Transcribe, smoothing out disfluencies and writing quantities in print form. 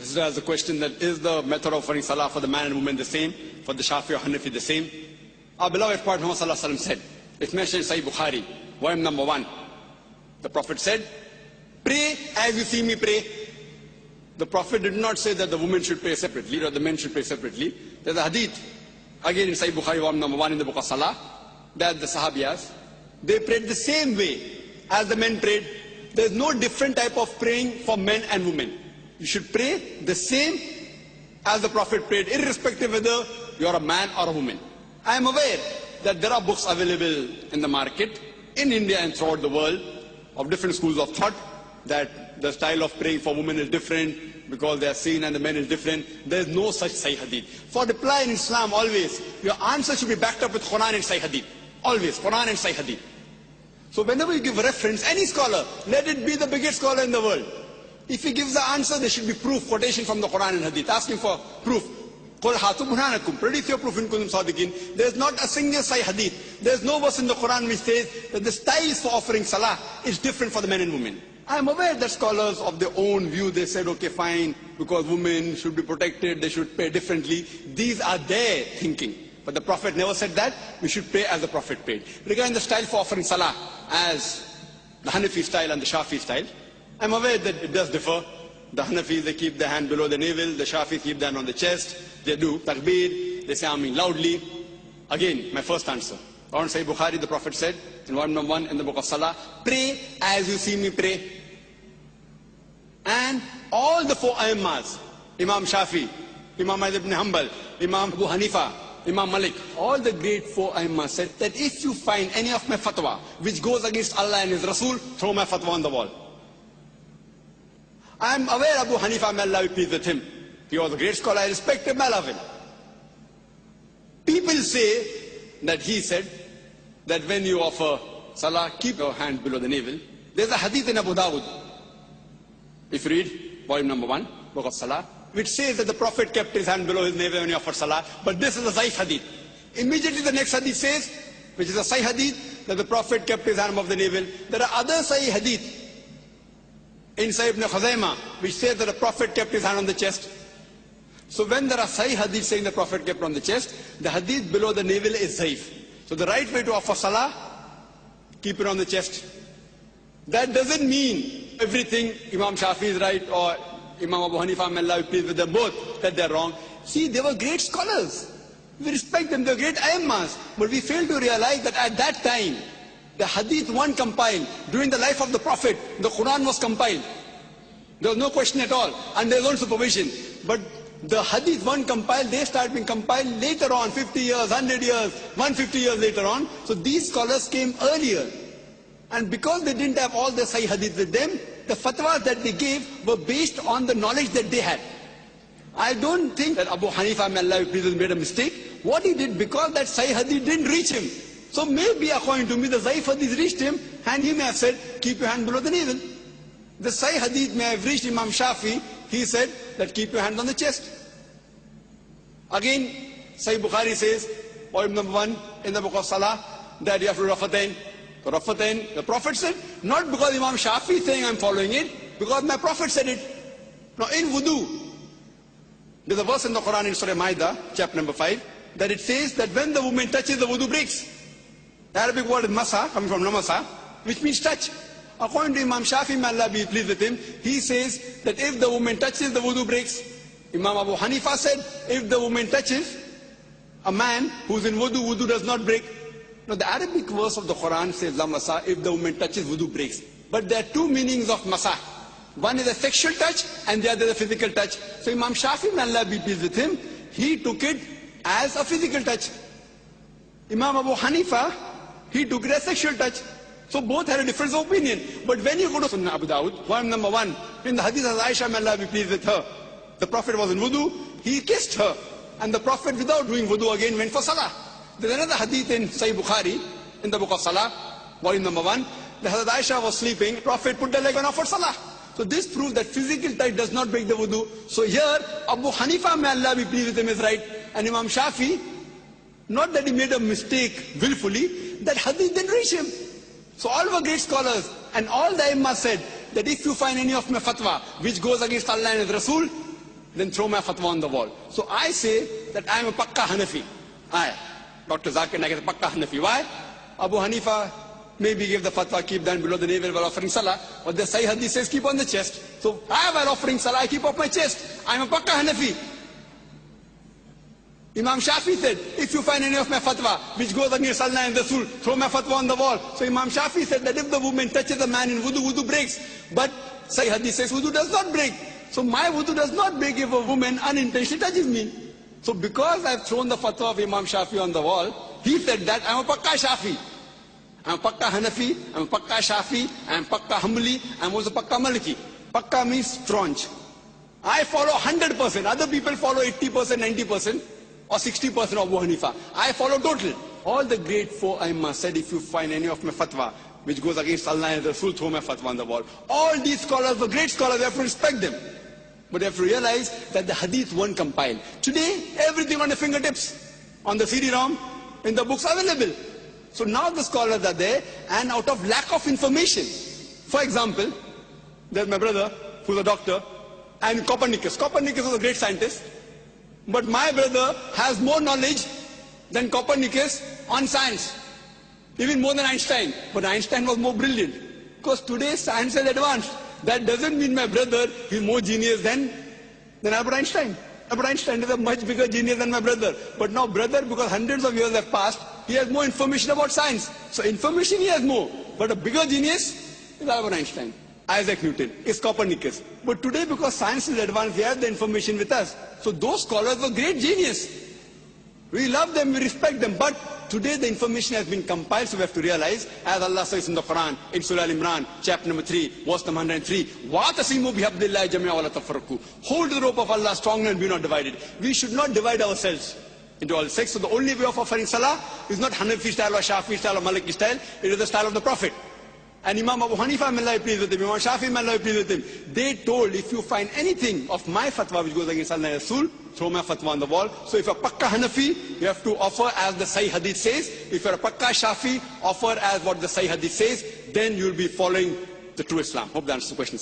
This is the question that is the method of offering salah for the man and woman the same, for the Shafi or Hanafi the same. Our beloved Prophet Muhammad said, it's mentioned in Sahih Bukhari, volume number 1. The Prophet said, pray as you see me pray. The Prophet did not say that the women should pray separately or the men should pray separately. There's a hadith, again in Sahih Bukhari, volume number 1 in the book of Salah, that the Sahabiyas, they prayed the same way as the men prayed. There's no different type of praying for men and women. You should pray the same as the Prophet prayed, irrespective whether you're a man or a woman. I am aware that there are books available in the market, in India and throughout the world, of different schools of thought, that the style of praying for women is different because they are seen and the men is different. There is no such Sahih Hadith. For reply in Islam, always, your answer should be backed up with Quran and Sahih Hadith. Always, Quran and Sahih Hadith. So whenever you give reference, any scholar, let it be the biggest scholar in the world. If he gives the answer, there should be proof, quotation from the Quran and Hadith. Ask him for proof. Produce your proof in kuntum sadiqin. There is not a single Sahih Hadith. There is no verse in the Quran which says that the styles for offering salah is different for the men and women. I am aware that scholars of their own view, they said, okay, fine, because women should be protected, they should pray differently. These are their thinking. But the Prophet never said that. We should pray as the Prophet prayed. Regarding the style for offering salah, as the Hanafi style and the Shafi style, I am aware that it does differ. The Hanafis, they keep their hand below the navel. The Shafis keep their hand on the chest. They do takbir. They say Ameen loudly. Again, my first answer. On Sahih Bukhari, the Prophet said, in volume number 1 in the book of Salah, pray as you see me pray. And all the 4 Aimmas, Imam Shafi, Imam Ahmad ibn Hanbal, Imam Abu Hanifa, Imam Malik, all the great 4 Aimmas said that if you find any of my fatwa which goes against Allah and His Rasul, throw my fatwa on the wall. I am aware Abu Hanifa, may Allah be pleased with him. He was a great scholar, I respect him, I love him. People say that he said that when you offer salah, keep your hand below the navel. There's a hadith in Abu Dawud, if you read volume number 1, book of Salah, which says that the Prophet kept his hand below his navel when he offered salah, but this is a Zaif hadith. Immediately the next hadith says, which is a Sahih hadith, that the Prophet kept his hand above the navel. There are other Sahih hadith in Sahih ibn Khuzaimah, which says that the Prophet kept his hand on the chest. So when there are Sahih hadith saying the Prophet kept on the chest, the hadith below the navel is Zaif. So the right way to offer salah, keep it on the chest. That doesn't mean everything Imam Shafi is right or Imam Abu Hanifa, may Allah be pleased with them both, that they're wrong. See, they were great scholars. We respect them, they're great Aimmas. But we fail to realize that at that time, the hadith weren't compiled. During the life of the Prophet, the Quran was compiled. There was no question at all, and there's no supervision. But the hadith weren't compiled, they started being compiled later on, 50 years, 100 years, 150 years later on. So these scholars came earlier. And because they didn't have all the Sahih hadith with them, the fatwas that they gave were based on the knowledge that they had. I don't think that Abu Hanifa, may Allah be pleased with him, made a mistake. What he did, because that Sahih hadith didn't reach him. So maybe according to me, the Zaif hadith reached him, and he may have said, keep your hand below the navel. The Sahih hadith may have reached Imam Shafi, he said that keep your hand on the chest. Again, Sahih Bukhari says, volume number 1 in the book of Salah, that you have to Rafatain. So Rafatain, the Prophet said, not because Imam Shafi is saying I'm following it, because my Prophet said it. Now in wudu, there's a verse in the Quran in Surah Ma'idah, chapter number 5, that it says that when the woman touches, the wudu breaks. The Arabic word is masa, coming from namasa, which means touch. According to Imam Shafi, may Allah be pleased with him, he says that if the woman touches, the wudu breaks. Imam Abu Hanifa said, if the woman touches a man who's in wudu, wudu does not break. Now the Arabic verse of the Quran says, la masa, if the woman touches, wudu breaks. But there are 2 meanings of masa. One is a sexual touch and the other is a physical touch. So Imam Shafi, may Allah be pleased with him, he took it as a physical touch. Imam Abu Hanifa, he took it as sexual touch. So both had a difference of opinion. But when you go to Sunnah Abu Dawud, volume number 1, in the hadith of Aisha, may Allah be pleased with her, the Prophet was in wudu, he kissed her. And the Prophet, without doing wudu again, went for salah. There's another hadith in Sahih Bukhari, in the book of Salah, volume number 1, the Hazrat Aisha was sleeping, Prophet put the leg on offered salah. So this proves that physical touch does not break the wudu. So here, Abu Hanifa, may Allah be pleased with him, is right. And Imam Shafi, not that he made a mistake willfully, that hadith didn't reach him. So all were great scholars, and all the Imam said that if you find any of my fatwa which goes against Allah and His Rasul, then throw my fatwa on the wall. So I say that I am a Pakka Hanafi. Dr. Zakir Naik is a Pakka Hanafi. Why? Abu Hanifa maybe gave the fatwa, keep down below the navel while offering salah, but the Sahih Hadith says keep on the chest. So I, while offering salah, I keep off my chest. I am a Pakka Hanafi. Imam Shafi said, if you find any of my fatwa which goes against Allah and Rasul, throw my fatwa on the wall. So Imam Shafi said that if the woman touches a man in wudu, wudu breaks. But Sahih Hadith says wudu does not break. So my wudu does not break if a woman unintentionally touches me. So because I have thrown the fatwa of Imam Shafi on the wall, he said that I am a Pakka Shafi. I am a Pakka Hanafi, I am a Pakka Shafi, I am Pakka Hanbali, I am also Pakka Maliki. Pakka means staunch. I follow 100%, other people follow 80%, 90%. Or 60% of Abu Hanifa. I follow total. All the great four Aimma said, if you find any of my fatwa which goes against Allah and Rasul, throw my fatwa on the wall. All these scholars were great scholars, we have to respect them. But you have to realize that the hadith weren't compiled. Today, everything on the fingertips, on the CD-ROM, in the books available. So now the scholars are there, and out of lack of information. For example, there's my brother, who's a doctor, and Copernicus. Copernicus was a great scientist. But my brother has more knowledge than Copernicus on science, even more than Einstein. But Einstein was more brilliant, because today science is advanced. That doesn't mean my brother is more genius than Albert Einstein. Albert Einstein is a much bigger genius than my brother. But now brother, because hundreds of years have passed, he has more information about science. So information he has more, but a bigger genius is Albert Einstein. Isaac Newton, is Copernicus. But today, because science is advanced, we have the information with us. So those scholars were great genius. We love them, we respect them. But today the information has been compiled, so we have to realize, as Allah says in the Quran, in Surah Al-Imran, chapter number 3, verse number 103, وَاتَصِمُوا بِحَبْلِ اللَّهِ جَمِيعًا وَلَا تَفَرَّقُوا. Hold the rope of Allah strongly and be not divided. We should not divide ourselves into all sects. So the only way of offering salah is not Hanafi style or Shafi style or Maliki style. It is the style of the Prophet. And Imam Abu Hanifa, may Allah be pleased with him, Imam Shafi, may Allah be pleased with him, they told, if you find anything of my fatwa which goes against Allah and Rasul, throw my fatwa on the wall. So if you're Pakka Hanafi, you have to offer as the Sahih Hadith says. If you're a Pakka Shafi, offer as what the Sahih Hadith says. Then you'll be following the true Islam. Hope that answers the question.